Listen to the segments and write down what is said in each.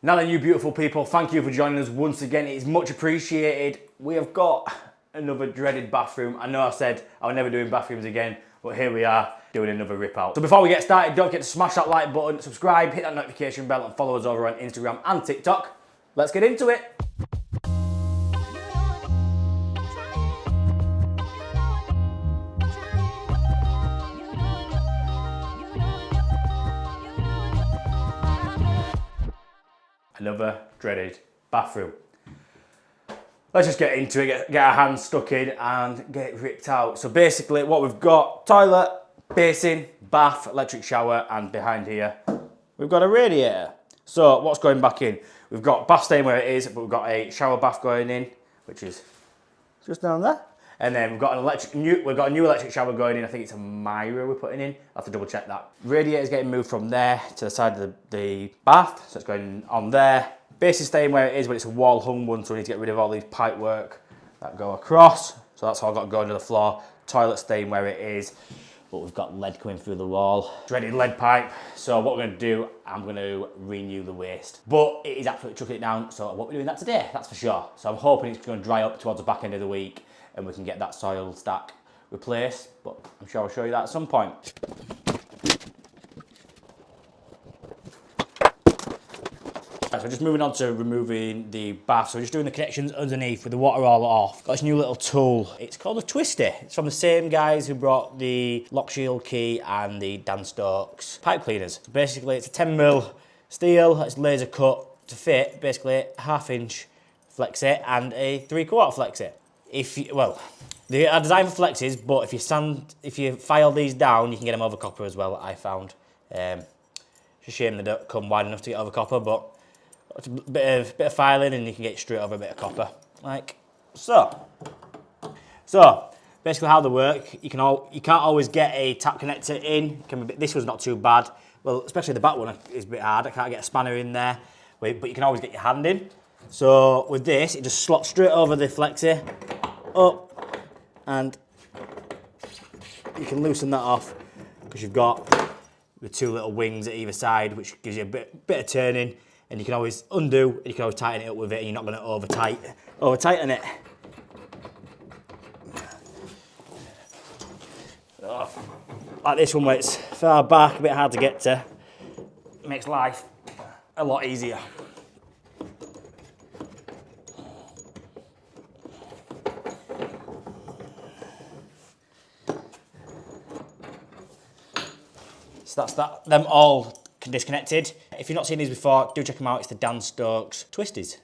Now then, you beautiful people, thank you for joining us once again. It's much appreciated. We have got another dreaded bathroom. I know I said I was never doing bathrooms again, but here we are doing another rip out. So before we get started, don't forget to smash that like button, subscribe, hit that notification bell, and follow us over on Instagram and TikTok. Let's get into it. Another dreaded bathroom. Let's just get into it, get our hands stuck in and get it ripped out. So basically what we've got, toilet, basin, bath, electric shower, and behind here, we've got a radiator. So what's going back in? We've got bath staying where it is, but we've got a shower bath going in, which is just down there. And then we've got a new electric shower going in. I think it's a Myra we're putting in. I'll have to double check that. Radiator's getting moved from there to the side of the bath. So it's going on there. Basin staying where it is, but it's a wall hung one, so we need to get rid of all these pipe work that go across. So that's all got to go under the floor. Toilet staying where it is, but we've got lead coming through the wall. Dreaded lead pipe. So what we're going to do, I'm going to renew the waste. But it is absolutely chucking it down, so I won't be doing that today, that's for sure. So I'm hoping it's going to dry up towards the back end of the week and we can get that soil stack replaced, but I'm sure I'll show you that at some point. Right, so just moving on to removing the bath. So we're just doing the connections underneath with the water all off. Got this new little tool. It's called a Twisty. It's from the same guys who brought the Lock Shield key and the Dan Stokes pipe cleaners. So basically it's a 10mm steel, it's laser cut to fit basically 1/2 inch flexi and a 3/4 flexi. They are designed for flexes, but if you file these down, you can get them over copper as well, I found. It's a shame they don't come wide enough to get over copper, but it's a bit of filing and you can get straight over a bit of copper, like so. So basically how they work, you can't always get a tap connector in. This was not too bad. Well, especially the back one is a bit hard. I can't get a spanner in there, but you can always get your hand in. So with this, it just slots straight over the flexi, up, and you can loosen that off because you've got the two little wings at either side, which gives you a bit of turning, and you can always undo, and you can always tighten it up with it, and you're not going to over tighten it. So, like this one where it's far back, a bit hard to get to, makes life a lot easier. So that's that, them all disconnected. If you've not seen these before, do check them out. It's the Dan Stokes Twistys.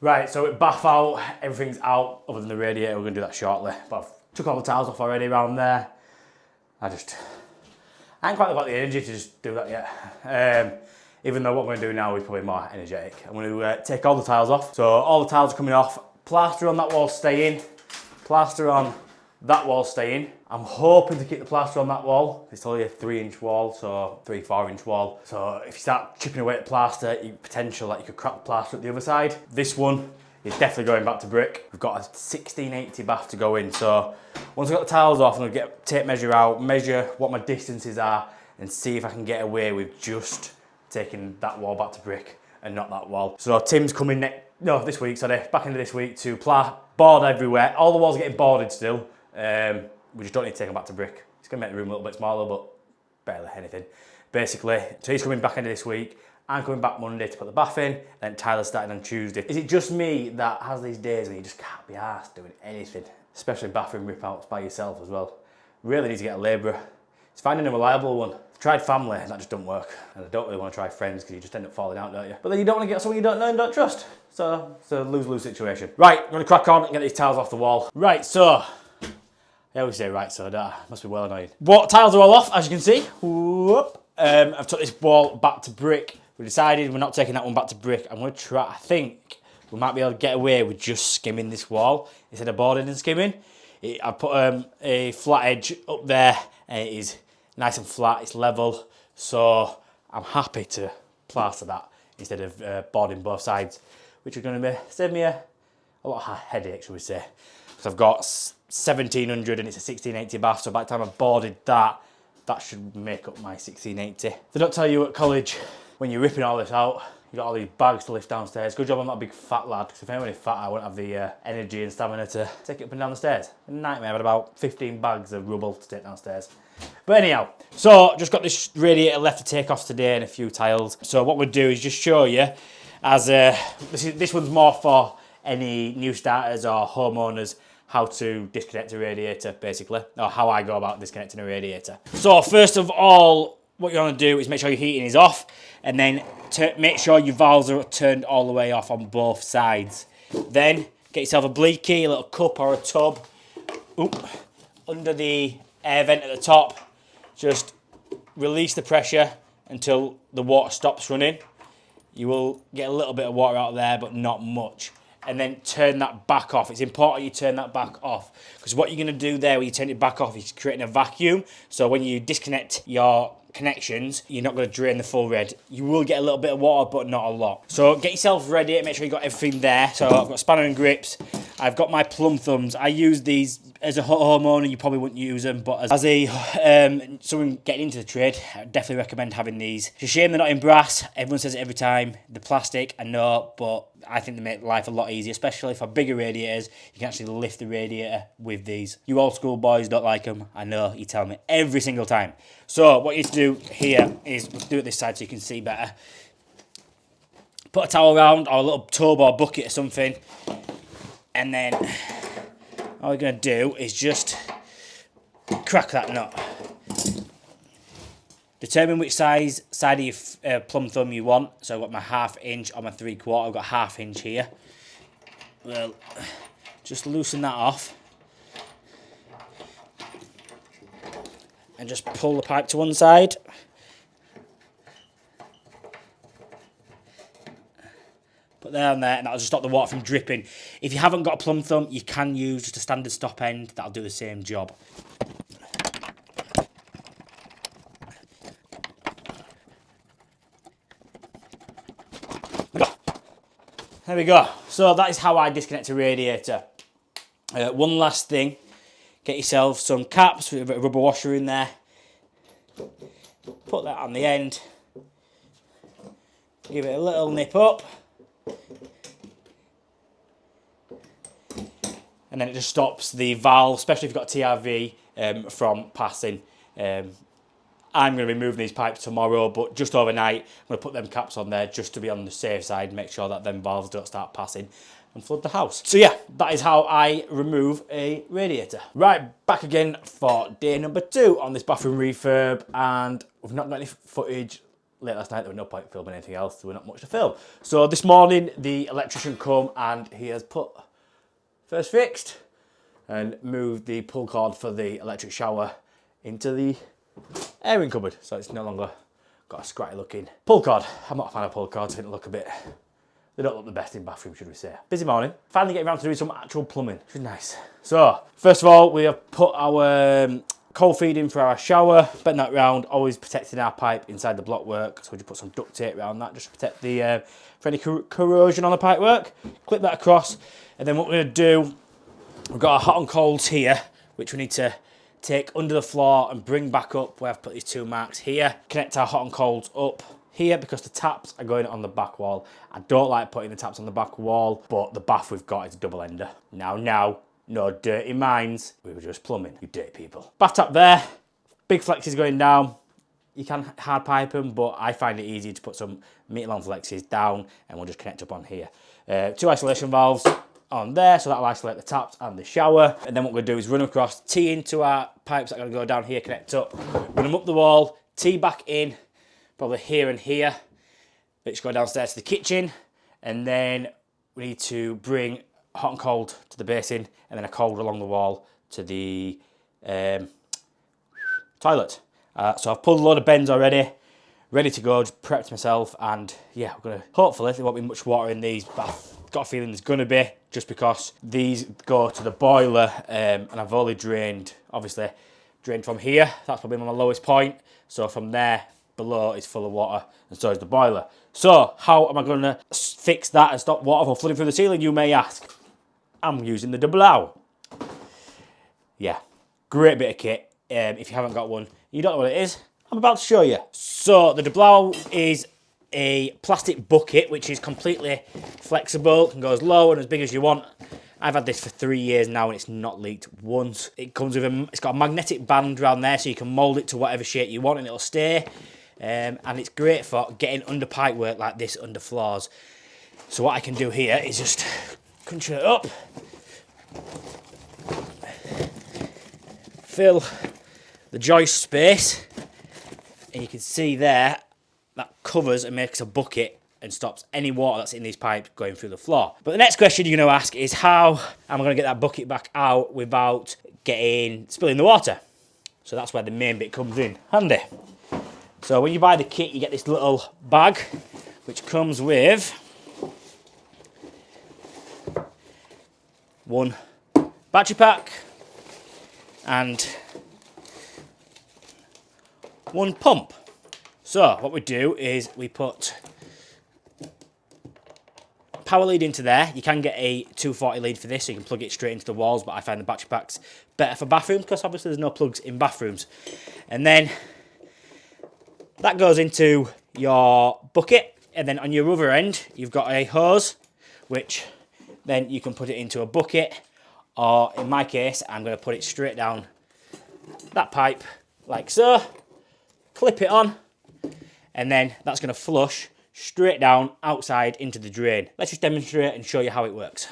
Right, so bath out, everything's out other than the radiator. We're going to do that shortly. But I've took all the towels off already around there. I ain't quite got the energy to just do that yet. Even though what we're going to do now is probably more energetic. I'm going to take all the tiles off. So all the tiles are coming off. Plaster on that wall staying. Plaster on that wall staying. I'm hoping to keep the plaster on that wall. It's only a 3-inch wall, so 3-4-inch wall. So if you start chipping away at plaster, potential that you could crack the plaster at the other side. This one is definitely going back to brick. We've got a 1680 bath to go in. So once I've got the tiles off, I'm gonna get tape measure out, measure what my distances are, and see if I can get away with just taking that wall back to brick and not that wall. So Tim's coming this week, back into this week to board everywhere. All the walls are getting boarded still. We just don't need to take them back to brick. It's going to make the room a little bit smaller, but barely anything. Basically, so he's coming back into this week. I'm coming back Monday to put the bath in, then Tyler's starting on Tuesday. Is it just me that has these days when you just can't be arsed doing anything? Especially bathroom rip-outs by yourself as well. Really need to get a labourer. It's finding a reliable one. I've tried family, and that just don't work. And I don't really want to try friends because you just end up falling out, don't you? But then you don't want to get someone you don't know and don't trust. So it's a lose-lose situation. Right, I'm going to crack on and get these tiles off the wall. Right, so I always say right, so that must be well annoying. What tiles are all off, as you can see. Whoop. I've took this wall back to brick. We decided we're not taking that one back to brick. I'm going to try, I think, we might be able to get away with just skimming this wall instead of boarding and skimming. I put a flat edge up there, and it is nice and flat, it's level, so I'm happy to plaster that instead of boarding both sides, which are going to save me a lot of headache, shall we say. Because I've got 1700 and it's a 1680 bath, so by the time I've boarded that, that should make up my 1680. They don't tell you at college, when you're ripping all this out, you got all these bags to lift downstairs. Good job I'm not a big fat lad, because if anyone is fat, I wouldn't have the energy and stamina to take it up and down the stairs. A nightmare, I had about 15 bags of rubble to take downstairs. But anyhow, so just got this radiator left to take off today and a few tiles. So what we'll do is just show you, as this one's more for any new starters or homeowners, how to disconnect a radiator, basically, or how I go about disconnecting a radiator. So first of all, what you want to do is make sure your heating is off, and then make sure your valves are turned all the way off on both sides. Then get yourself a bleed key, a little cup or a tub, under the air vent at the top. Just release the pressure until the water stops running. You will get a little bit of water out there, but not much. And then turn that back off. It's important you turn that back off, because what you're going to do there when you turn it back off is creating a vacuum. So when you disconnect your connections, you're not going to drain the full red. You will get a little bit of water, but not a lot. So get yourself ready, make sure you got everything there. So I've got spanner and grips. I've got my plum thumbs. I use these as a homeowner, you probably wouldn't use them, but as a someone getting into the trade, I definitely recommend having these. It's a shame they're not in brass. Everyone says it every time. The plastic, I know, but I think they make life a lot easier, especially for bigger radiators. You can actually lift the radiator with these. You old school boys don't like them. I know, you tell me every single time. So what you need to do here is, let's do it this side so you can see better. Put a towel around, or a little tub or bucket or something, and then all you're going to do is just crack that nut. Determine which side of your plumb thumb you want. So I've got my 1/2 inch or my 3/4. I've got 1/2 inch here. Well, just loosen that off. And just pull the pipe to one side. Put there and there, and that'll just stop the water from dripping. If you haven't got a plumb thumb, you can use just a standard stop end. That'll do the same job. There we go. So that is how I disconnect a radiator. One last thing. Get yourself some caps with a bit of rubber washer in there. Put that on the end. Give it a little nip up. And then it just stops the valve, especially if you've got TRV, from passing. I'm going to be moving these pipes tomorrow, but just overnight, I'm going to put them caps on there just to be on the safe side, make sure that them valves don't start passing and flood the house. So yeah, that is how I remove a radiator. Right, back again for day number 2 on this bathroom refurb, and we've not got any footage. Late last night, there was no point filming anything else, there was not much to film. So this morning, the electrician come and he has put first fixed and moved the pull cord for the electric shower into the airing cupboard, so it's no longer got a scratty looking pull cord. I'm not a fan of pull cords, they don't look the best in bathrooms, should we say. Busy morning, finally getting around to doing some actual plumbing, which is nice. So first of all, we have put our cold feed in for our shower, bent that round, always protecting our pipe inside the block work, so we just put some duct tape around that just to protect the for any corrosion on the pipe work. Clip that across, and then what we're going to do, we've got our hot and colds here, which we need to take under the floor and bring back up where I've put these 2 marks here. Connect our hot and colds up here because the taps are going on the back wall. I don't like putting the taps on the back wall, but the bath we've got is a double ender. Now, no dirty minds. We were just plumbing, you dirty people. Bath tap there, big flexes going down. You can hard pipe them, but I find it easy to put some meter-long flexes down and we'll just connect up on here. 2 isolation valves on there, so that'll isolate the taps and the shower. And then what we're going to do is run across, tee into our pipes that are going to go down here, connect up, run them up the wall, tee back in, probably here and here, which go downstairs to the kitchen. And then we need to bring hot and cold to the basin, and then a cold along the wall to the toilet. So I've pulled a load of bends already, ready to go, just prepped myself, and yeah, we're gonna, hopefully there won't be much water in these bath got a feeling there's going to be, just because these go to the boiler, and I've only drained, obviously, drained from here. That's probably my lowest point. So from there, below is full of water, and so is the boiler. So how am I going to fix that and stop water from flooding through the ceiling, you may ask? I'm using the Derblaue. Yeah, great bit of kit. If you haven't got one, you don't know what it is, I'm about to show you. So the Derblaue is a plastic bucket which is completely flexible, can go as low and as big as you want. I've had this for 3 years now and it's not leaked once. It comes with it's got a magnetic band around there so you can mould it to whatever shape you want and it'll stay. And it's great for getting under pipe work like this under floors. So what I can do here is just crunch it up, fill the joist space, and you can see there that covers and makes a bucket and stops any water that's in these pipes going through the floor. But the next question you're going to ask is, how am I going to get that bucket back out without spilling the water? So that's where the main bit comes in handy. So when you buy the kit, you get this little bag which comes with one battery pack and one pump. So what we do is we put power lead into there. You can get a 240 lead for this, so you can plug it straight into the walls, but I find the battery packs better for bathrooms because obviously there's no plugs in bathrooms. And then that goes into your bucket, and then on your other end you've got a hose which then you can put it into a bucket, or in my case I'm going to put it straight down that pipe like so, clip it on, and then that's going to flush straight down outside into the drain. Let's just demonstrate and show you how it works.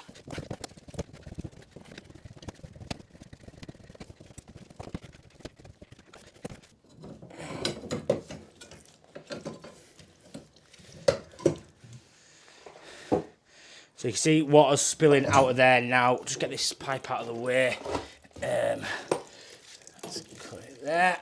So you can see water's spilling out of there now. Just get this pipe out of the way. Let's cut it there.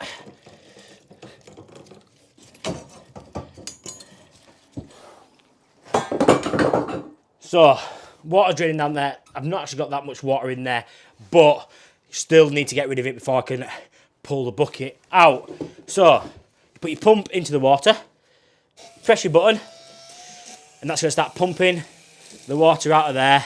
So, water draining down there. I've not actually got that much water in there, but you still need to get rid of it before I can pull the bucket out. So, you put your pump into the water, press your button, and that's going to start pumping the water out of there.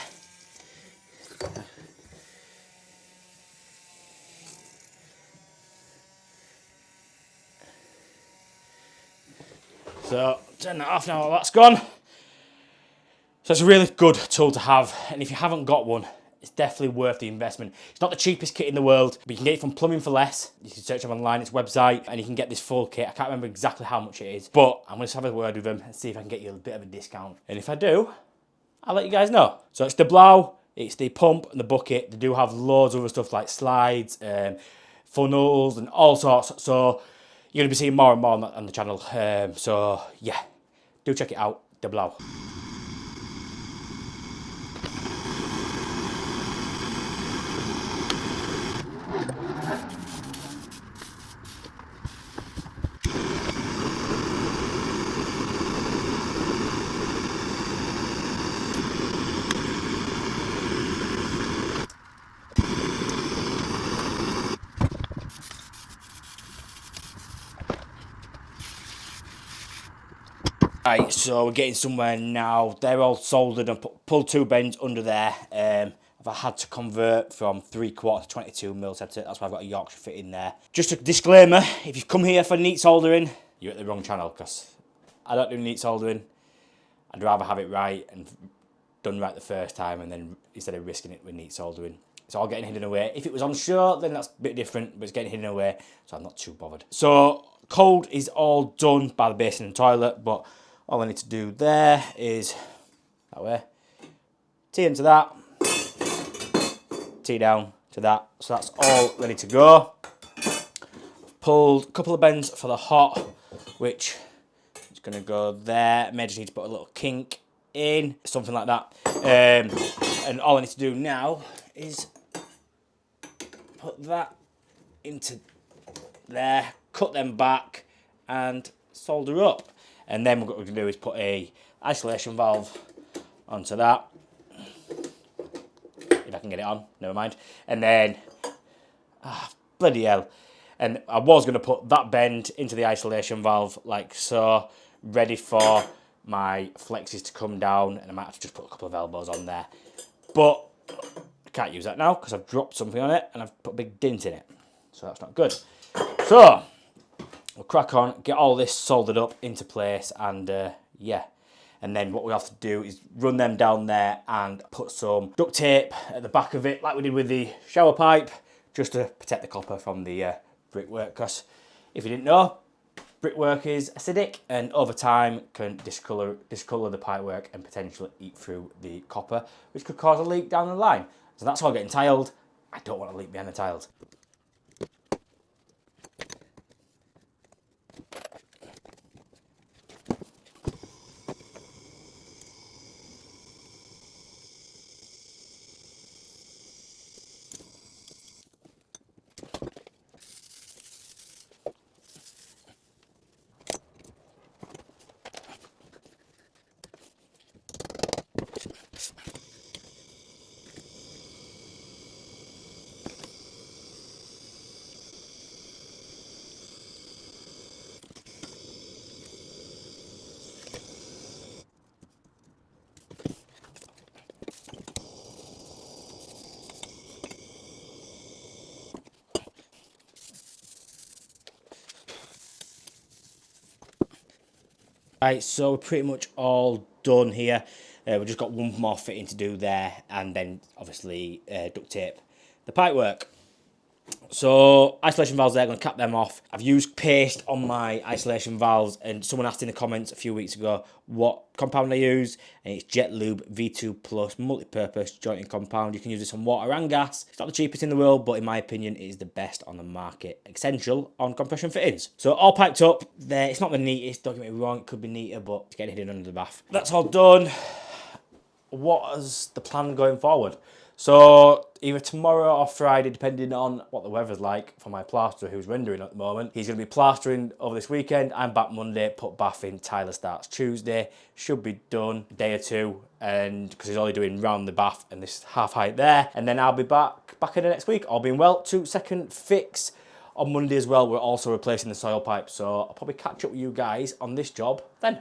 So, turn that off now while that's gone. So it's a really good tool to have, and if you haven't got one, it's definitely worth the investment. It's not the cheapest kit in the world, but you can get it from Plumbing for Less. You can search them online, its website, and you can get this full kit. I can't remember exactly how much it is, but I'm going to have a word with them and see if I can get you a bit of a discount. And if I do, I'll let you guys know. So it's the Derblaue, it's the pump and the bucket. They do have loads of other stuff like slides, funnels and all sorts. So you're going to be seeing more and more on the channel. So yeah, do check it out, Derblaue. Right, so we're getting somewhere now. They're all soldered and pulled 2 bends under there. I've had to convert from 3/4 to 22 mil. That's why I've got a Yorkshire fit in there. Just a disclaimer, if you've come here for neat soldering, you're at the wrong channel, because I don't do neat soldering. I'd rather have it right and done right the first time, and then instead of risking it with neat soldering. It's all getting hidden away. If it was on shore, then that's a bit different, but it's getting hidden away, so I'm not too bothered. So cold is all done by the basin and toilet, but all I need to do there is that way, tee into that, tee down to that. So that's all ready to go. Pulled a couple of bends for the hot, which is going to go there. May just need to put a little kink in, something like that. And all I need to do now is put that into there, cut them back and solder up. And then what we're going to do is put a isolation valve onto that, can get it on, never mind. And then, bloody hell. And I was going to put that bend into the isolation valve like so, ready for my flexes to come down, and I might have to just put a couple of elbows on there. But I can't use that now because I've dropped something on it and I've put a big dent in it. So that's not good. So we'll crack on, get all this soldered up into place, and yeah. And then what we have to do is run them down there and put some duct tape at the back of it, like we did with the shower pipe, just to protect the copper from the brickwork. Because if you didn't know, brickwork is acidic and over time can discolour the pipework and potentially eat through the copper, which could cause a leak down the line. So that's all getting tiled. I don't want a leak behind the tiles. Right, so we're pretty much all done here. We've just got one more fitting to do there, and then obviously duct tape the pipework. So isolation valves there, I'm going to cap them off. I've used paste on my isolation valves, and someone asked in the comments a few weeks ago what compound I use, and it's Jet Lube V2 Plus multi-purpose jointing compound. You can use this on water and gas. It's not the cheapest in the world, but in my opinion it is the best on the market. Essential on compression fittings. So all piped up there. It's not the neatest, don't get me wrong, it could be neater, but it's getting hidden under the bath. That's all done. What is the plan going forward? So either tomorrow or Friday, depending on what the weather's like for my plasterer who's rendering at the moment. He's going to be plastering over this weekend. I'm back Monday, put bath in, Tyler starts Tuesday. Should be done a day or two, and because he's only doing round the bath and this half height there. And then I'll be back in the next week, all being well. 2-second fix on Monday as well. We're also replacing the soil pipe, so I'll probably catch up with you guys on this job then.